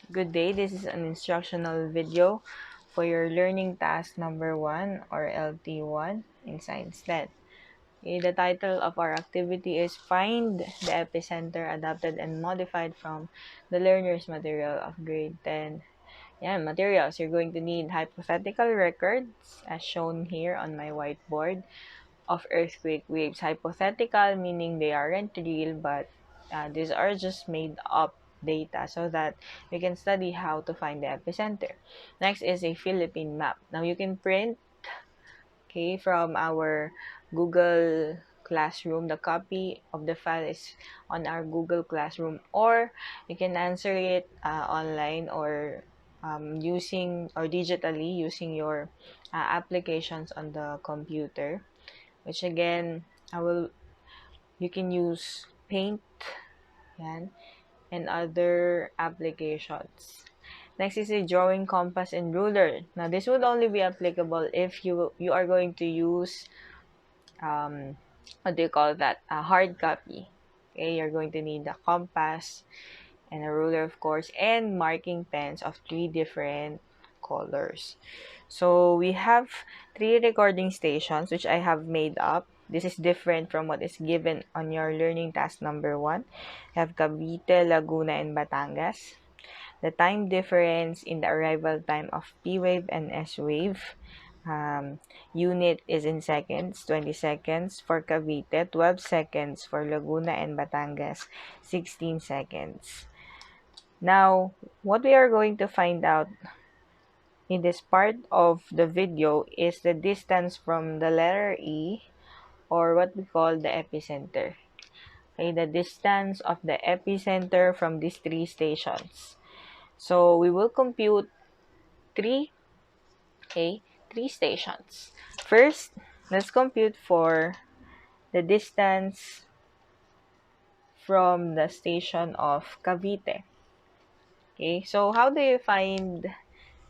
Good day, this is an instructional video for your learning task number 1 or LT1 in Science 10. Okay, the title of our activity is Find the Epicenter Adapted and Modified from the Learner's Material of Grade 10. Yeah, materials. You're going to need hypothetical records as shown here on my whiteboard of earthquake waves. Hypothetical meaning they aren't real, but these are just made up data so that we can study how to find the epicenter. Next is a Philippine map. Now you can print, okay, from our Google Classroom. The copy of the file is on our Google Classroom, or you can answer it online or using or digitally using your applications on the computer, which again you can use paint, yan, and other applications. Next is a drawing compass and ruler. Now this would only be applicable if you are going to use what do you call that, a hard copy. Okay, you're going to need a compass and a ruler, of course, and marking pens of 3 different colors. So we have 3 recording stations which I have made up. This is different from what is given on your learning task number 1. We have Cavite, Laguna, and Batangas. The time difference in the arrival time of P wave and S wave. Unit is in seconds, 20 seconds for Cavite, 12 seconds for Laguna and Batangas, 16 seconds. Now, what we are going to find out in this part of the video is the distance from the letter E, or what we call the epicenter. Okay, the distance of the epicenter from these 3 stations. So we will compute three, okay, 3 stations. First, let's compute for the distance from the station of Cavite. Okay, so how do you find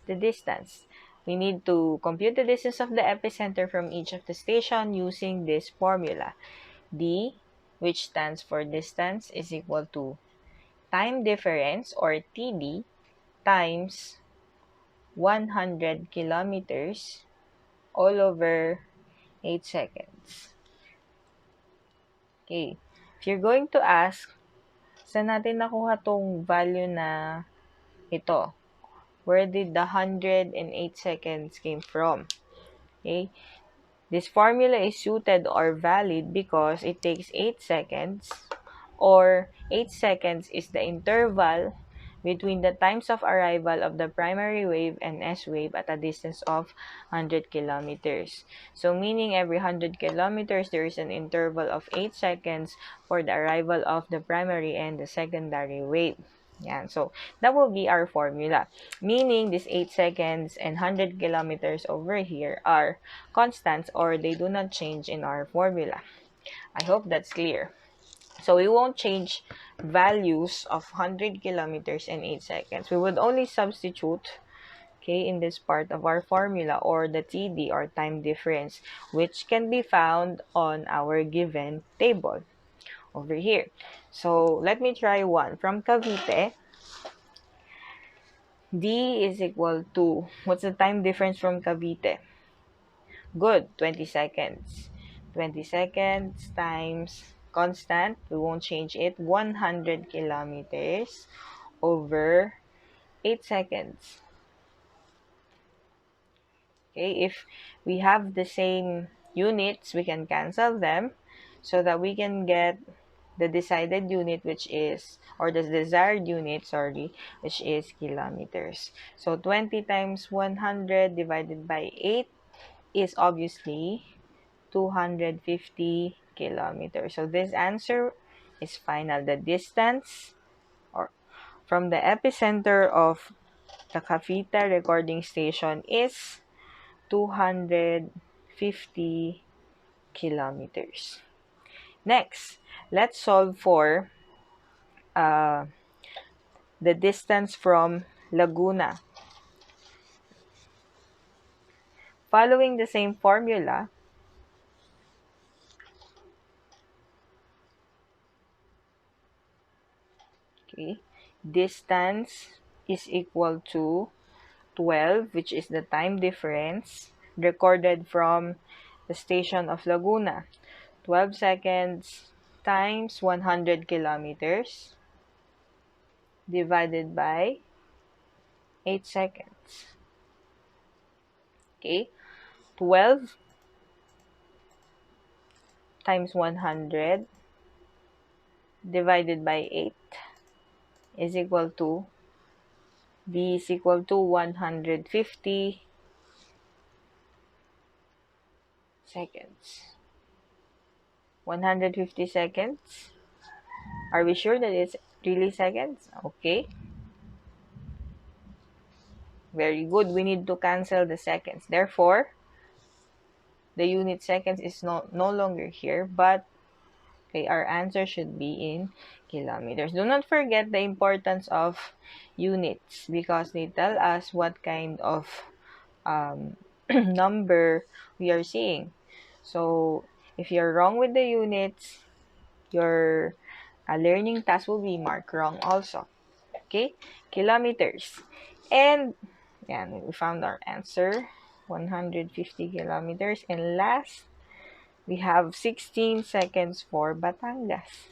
the distance? We need to compute the distance of the epicenter from each of the station using this formula. D, which stands for distance, is equal to time difference, or TD, times 100 kilometers all over 8 seconds. Okay. If you're going to ask, saan natin nakuha tong value na ito? Where did the 108 seconds came from? Okay. This formula is suited or valid because it takes 8 seconds, or 8 seconds is the interval between the times of arrival of the primary wave and S wave at a distance of 100 kilometers. So meaning every 100 kilometers, there is an interval of 8 seconds for the arrival of the primary and the secondary wave. Yan. So that will be our formula. Meaning this 8 seconds and 100 kilometers over here are constants, or they do not change in our formula. I hope that's clear. So we won't change values of 100 kilometers and 8 seconds. We would only substitute, okay, in this part of our formula, or the TD, or time difference, which can be found on our given table over here. So let me try one. From Cavite, D is equal to, what's the time difference from Cavite? Good, 20 seconds. 20 seconds times constant, we won't change it, 100 kilometers over 8 seconds. Okay, if we have the same units, we can cancel them so that we can get the decided unit, which is, or the desired unit, sorry, which is kilometers. So 20 times 100 divided by 8 is obviously 250 kilometers. So this answer is final. The distance, or from the epicenter of the Cavite recording station, is 250 kilometers. Next, let's solve for uh, the distance from Laguna. Following the same formula, okay, distance is equal to 12, which is the time difference recorded from the station of Laguna. 12 seconds times 100 kilometers divided by 8 seconds. Okay, 12 times 100 divided by 8 is equal to, B is equal to 150 seconds. 150 seconds. Are we sure that it's really seconds? Okay. Very good. We need to cancel the seconds. Therefore, the unit seconds is no longer here, but okay, our answer should be in kilometers. Do not forget the importance of units because they tell us what kind of number we are seeing. So, if you're wrong with the units, your learning task will be marked wrong also. Okay, kilometers. And we found our answer, 150 kilometers. And last, we have 16 seconds for Batangas.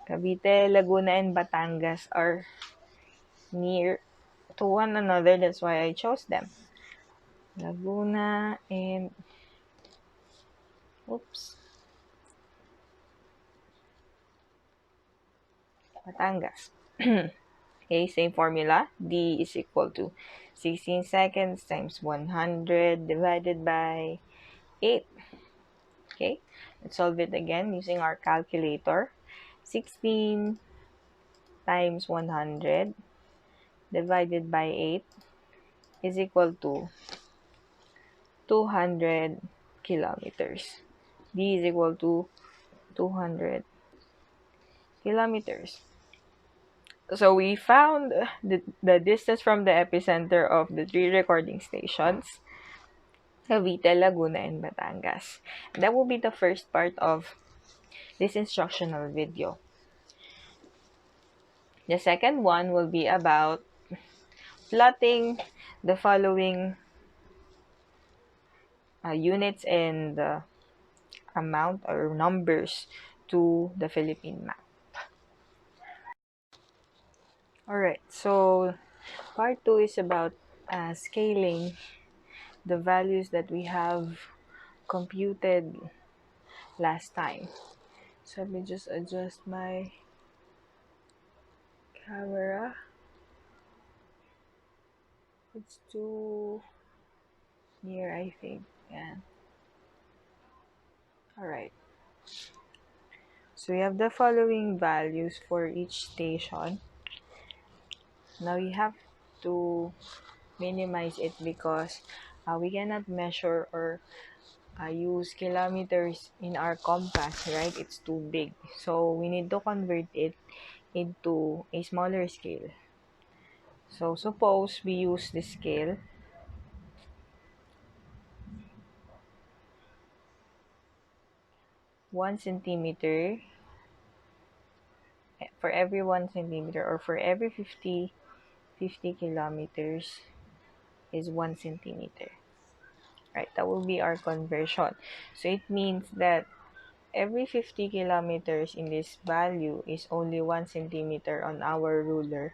Cavite, Laguna, and Batangas are near to one another. That's why I chose them. Laguna and, oops, Batangas. Okay, same formula. D is equal to 16 seconds times 100 divided by 8. Okay, let's solve it again using our calculator. 16 times 100 divided by 8 is equal to 200 kilometers. D is equal to 200 kilometers. So we found the distance from the epicenter of the three recording stations, Cavite, Laguna, and Batangas. That will be the first part of this instructional video. The second one will be about plotting the following units and amount or numbers to the Philippine map. Alright, so part 2 is about scaling the values that we have computed last time. So let me just adjust my camera. It's too near, I think. Yeah. Alright. So we have the following values for each station. Now we have to minimize it because we cannot measure or use kilometers in our compass, right? It's too big. So we need to convert it into a smaller scale. So suppose we use this scale. 1 centimeter for every 1 centimeter, or for every 50 kilometers is 1 centimeter. Right, that will be our conversion. So it means that every 50 kilometers in this value is only 1 centimeter on our ruler,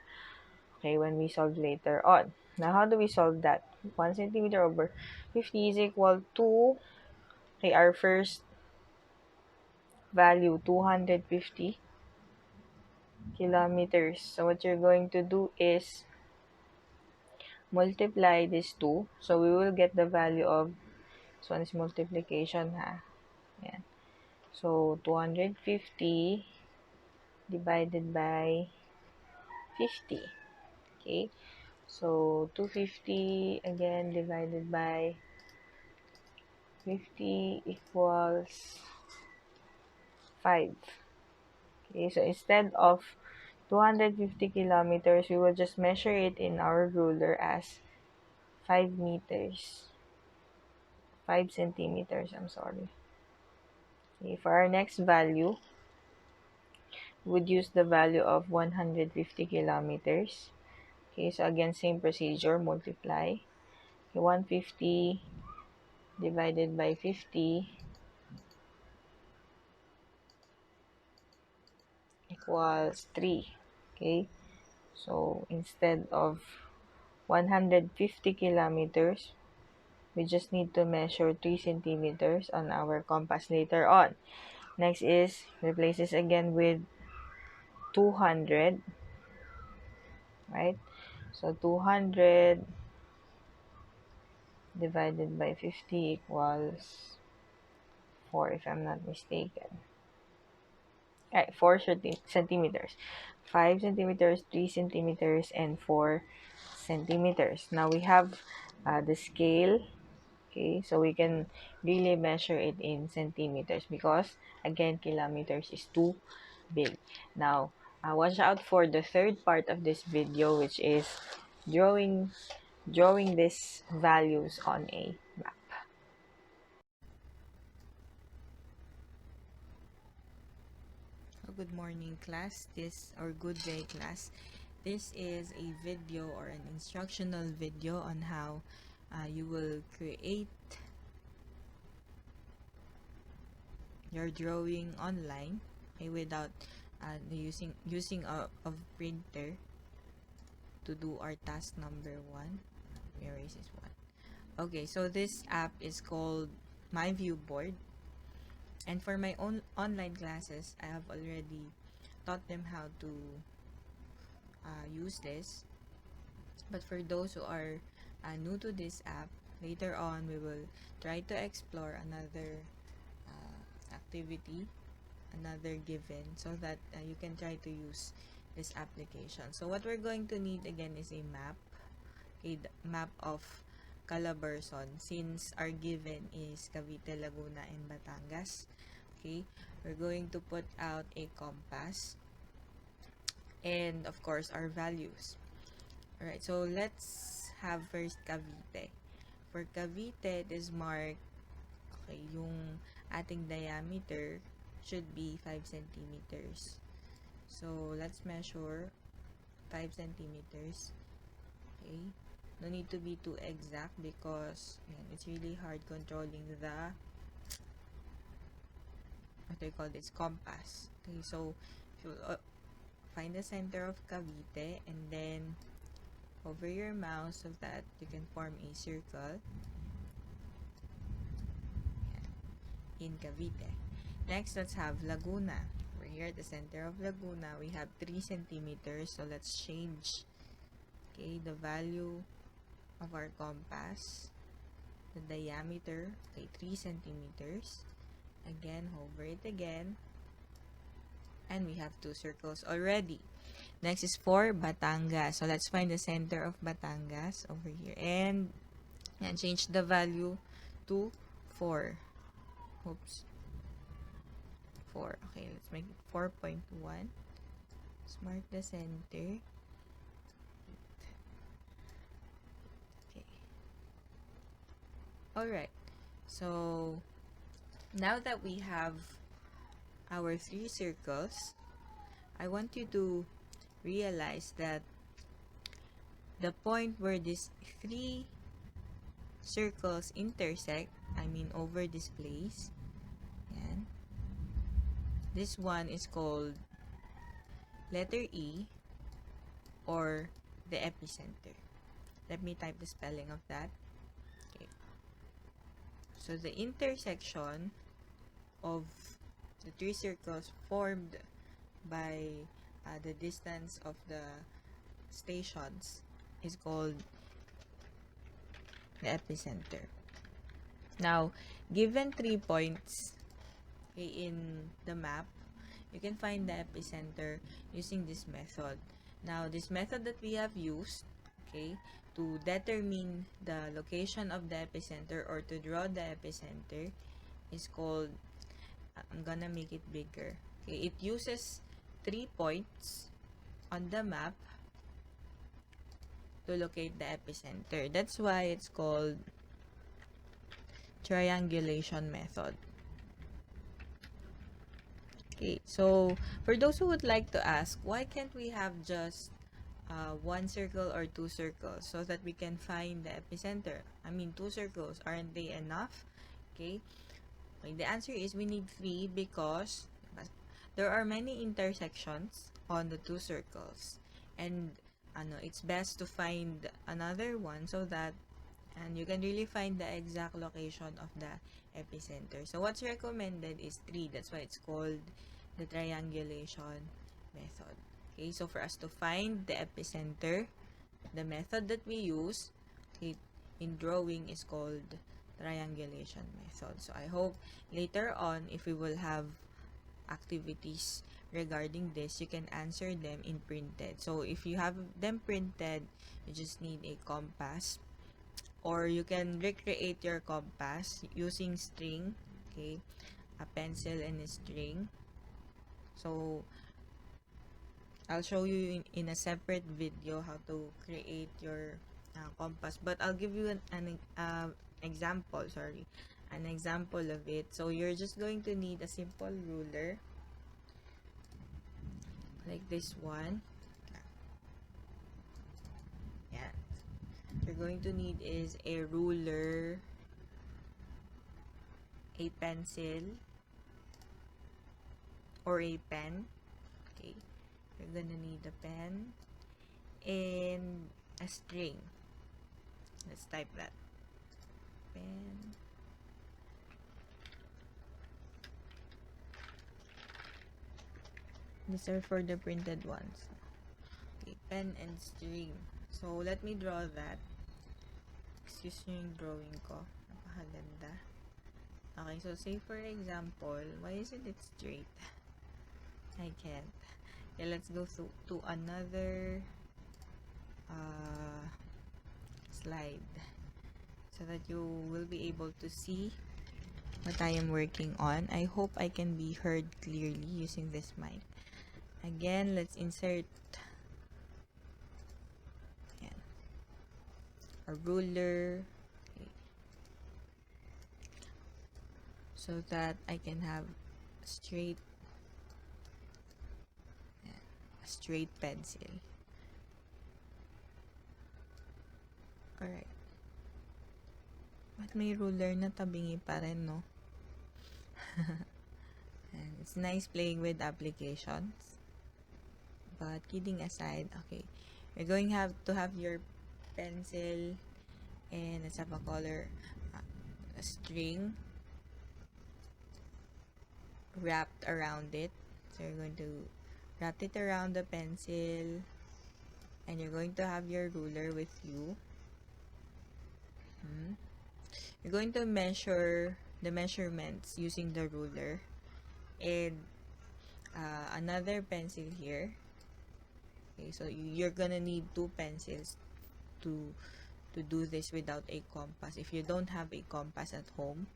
okay, when we solve later on. Now, how do we solve that? 1 centimeter over 50 is equal to, okay, our first value, 250 kilometers. So what you're going to do is multiply these two. So we will get the value of, this one is multiplication, ha. Yan. So 250 divided by 50. Okay. So 250 again divided by 50 equals 5. Okay, so instead of 250 kilometers, we will just measure it in our ruler as 5 meters. 5 centimeters, I'm sorry. Okay, for our next value, we would use the value of 150 kilometers. Okay, so again, same procedure, multiply. Okay, 150 divided by 50 equals 3. Okay, so instead of 150 kilometers, we just need to measure 3 centimeters on our compass later on. Next is replace this again with 200, right? So 200 divided by 50 equals 4, if I'm not mistaken. Right, 4 centimeters. 5 centimeters, 3 centimeters, and 4 centimeters. Now we have the scale. Okay, so we can really measure it in centimeters because, again, kilometers is too big. Now, watch out for the third part of this video, which is drawing these values on a map. Good morning, class. Good day, class. This is a video or an instructional video on how you will create your drawing online, okay, without using a printer to do our task number 1. Let me erase this one. Okay, so this app is called My Viewboard, and for my own online classes, I have already taught them how to use this. But for those who are new to this app, later on we will try to explore another activity, another given, so that you can try to use this application. So what we're going to need again is a map, a map of Calabarzon, since our given is Cavite, Laguna, and Batangas. Okay, we're going to put out a compass and of course our values. Alright, so let's have first Cavite. For Cavite, it is marked, okay, yung ating diameter should be 5 centimeters. So, let's measure 5 centimeters. Okay, no need to be too exact because it's really hard controlling the, what they call this, compass. Okay, so if you find the center of Cavite and then over your mouse so that you can form a circle in Cavite. Next, let's have Laguna. We're here at the center of Laguna. We have 3 centimeters. So let's change, okay, the value of our compass, the diameter, okay, 3 centimeters. Again, hover it again. And we have 2 circles already. Next is for Batangas. So let's find the center of Batangas over here. And change the value to 4. Oops. 4. Okay, let's make it 4.1. Mark the center. Okay. Alright. So, now that we have our 3 circles, I want you to realize that the point where these 3 circles intersect, I mean over this place, yan, this one is called letter E or the epicenter. Let me type the spelling of that. Okay. So the intersection of the 3 circles formed by the distance of the stations is called the epicenter. Now, given 3 points, okay, in the map, you can find the epicenter using this method. Now, this method that we have used, okay, to determine the location of the epicenter or to draw the epicenter is called, I'm gonna make it bigger. Okay, it uses 3 points on the map to locate the epicenter. That's why it's called triangulation method. Okay, so for those who would like to ask, why can't we have just one circle or two circles so that we can find the epicenter. I mean, two circles, aren't they enough? Okay. Okay, the answer is we need three because there are many intersections on the two circles. And it's best to find another one so that you can really find the exact location of the epicenter. So what's recommended is 3. That's why it's called the triangulation method. Okay, so for us to find the epicenter, the method that we use, okay, in drawing is called triangulation method. So I hope later on, if we will have activities regarding this, you can answer them in printed. So if you have them printed, you just need a compass, or you can recreate your compass using string, okay, a pencil and a string. So I'll show you in a separate video how to create your compass, but I'll give you an example, an example of it. So you're just going to need a simple ruler like this one. Yeah, you're going to need is a ruler, a pencil, or a pen. Okay, you're gonna need a pen and a string. Let's type that. Pen. These are for the printed ones. Okay, pen and string. So, let me draw that. Excuse me yung drawing ko. Napakaganda. Okay, so say for example, why isn't it straight? I can't. Okay, let's go to another slide so that you will be able to see what I am working on. I hope I can be heard clearly using this mic. Again, let's insert a ruler, okay, so that I can have a straight pencil. Alright. But may ruler na tabingi pa rin, no? And it's nice playing with applications. But kidding aside, okay, you're going to have your pencil and let's have a color, a string wrapped around it. So you're going to wrap it around the pencil, and you're going to have your ruler with you. You're going to measure the measurements using the ruler and another pencil here. Okay, so you're gonna need 2 pencils to do this without a compass. If you don't have a compass at home,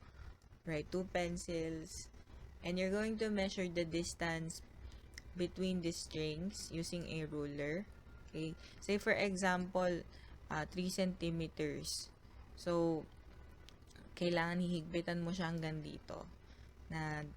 right, 2 pencils, and you're going to measure the distance between the strings using a ruler. Okay, say for example 3 centimeters. So kailangan hihigpitan mo siya hanggang dito, na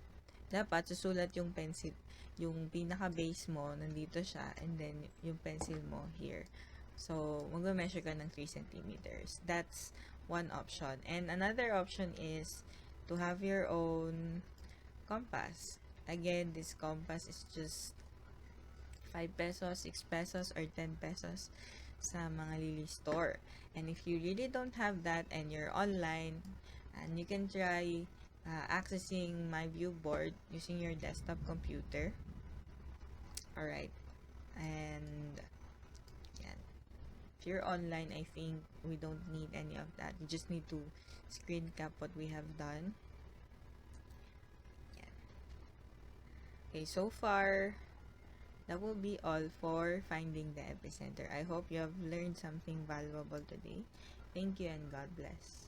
dapat susulat yung pencil, yung pinaka base mo nandito siya, and then yung pencil mo here. So mag-measure ka ng 3 centimeters. That's one option. And another option is to have your own compass. Again, this compass is just 5 pesos, 6 pesos, or 10 pesos sa mga Lily store. And if you really don't have that and you're online, and you can try accessing my viewboard using your desktop computer. Alright. And yan. If you're online, I think we don't need any of that. You just need to screen cap what we have done. Yan. Okay, so far, that will be all for finding the epicenter. I hope you have learned something valuable today. Thank you and God bless.